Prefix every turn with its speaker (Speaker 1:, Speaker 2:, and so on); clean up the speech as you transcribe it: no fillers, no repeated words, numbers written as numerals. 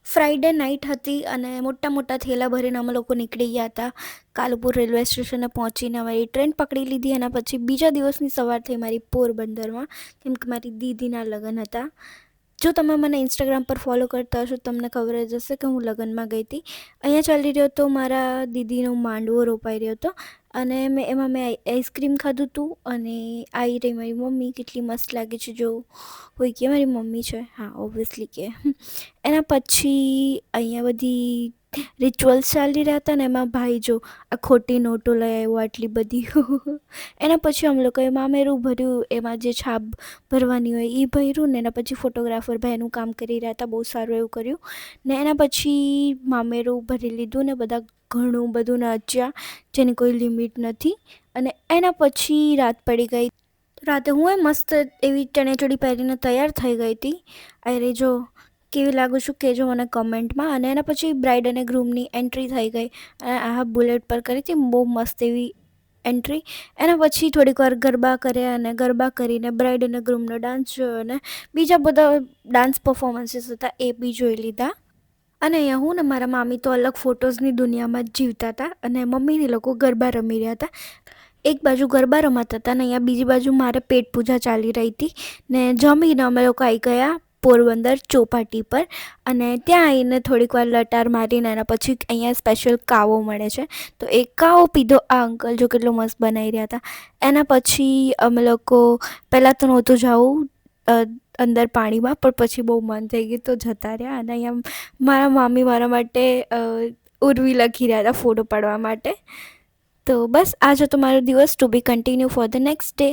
Speaker 1: Friday night હતી અને મોટા મોટા થેલા ભરીને અમે લોકો નીકળી ગયા હતા. કાલુપુર રેલવે સ્ટેશને પહોંચીને અમારી ટ્રેન પકડી લીધી. એના પછી બીજા દિવસની સવાર થઈ મારી પોરબંદરમાં, કેમ કે મારી દીદીના લગ્ન હતા. જો તમે મને ઇન્સ્ટાગ્રામ પર ફોલો કરતા હશો તમને ખબર જ હશે કે હું લગ્નમાં ગઈ હતી. અહીંયા ચાલી રહ્યો હતો મારા દીદીનો માંડવો રોપાઈ રહ્યો હતો અને એમાં મેં આઈસ્ક્રીમ ખાધું હતું. અને આવી રહી મારી મમ્મી, કેટલી મસ્ત લાગે છે. જો કોઈ કે મારી મમ્મી છે, હા ઓબ્વિયસલી કે. એના પછી અહીંયા બધી રિચ્યુઅલ્સ ચાલી રહ્યા હતા ને એમાં ભાઈ જો આ ખોટી નોટો લઈ આવ્યો આટલી બધી. એના પછી અમે લોકોએ મામેરું ભર્યું, એમાં જે છાપ ભરવાની હોય એ ભર્યું ને એના પછી ફોટોગ્રાફર ભાઈ એનું કામ કરી રહ્યા હતા, બહુ સારું એવું કર્યું. ને એના પછી મામેરું ભરી લીધું ને બધા ઘણું બધું નાચ્યા જેની કોઈ લિમિટ નથી. અને એના પછી રાત પડી ગઈ. રાતે હું મસ્ત એવી ચણિયાચોળી પહેરીને તૈયાર થઈ ગઈ હતી. અરે જો કેવી લાગુ છું કહેજો મને કમેન્ટમાં. અને એના પછી બ્રાઇડ અને ગ્રૂમની એન્ટ્રી થઈ ગઈ અને આ બુલેટ પર કરી હતી, બહુ મસ્ત એવી એન્ટ્રી. એના પછી થોડીક વાર ગરબા કર્યા અને ગરબા કરીને બ્રાઇડ અને ગ્રૂમનો ડાન્સ જોયો અને બીજા બધા ડાન્સ પરફોર્મન્સીસ હતા એ બી જોઈ લીધા. અને અહીંયા હું ને મારા મામી તો અલગ ફોટોઝની દુનિયામાં જ જીવતા હતા અને મમ્મીને લોકો ગરબા રમી રહ્યા હતા. એક બાજુ ગરબા રમાતા હતા ને અહીંયા બીજી બાજુ મારે પેટ પૂજા ચાલી રહી હતી. ને જમીને અમે લોકો આવી ગયા પોરબંદર ચોપાટી પર. અને ત્યાં આવીને થોડીક વાર લટાર મારીને એના પછી અહીંયા સ્પેશિયલ કાવો મળે છે તો એ કાવો પીધો. આ અંકલ જો કેટલો મસ્ત બનાવી રહ્યા હતા. એના પછી અમે લોકો પહેલાં તો નહોતું જવું અંદર પાણીમાં, પણ પછી બહુ મન થઈ ગયું તો જતા રહ્યા. અને અહીંયા મારા મામી મારા માટે ઉર્વી લખી રહ્યા હતા ફોટો પાડવા માટે. તો બસ આજ હતો મારો દિવસ. To be continue for the next day.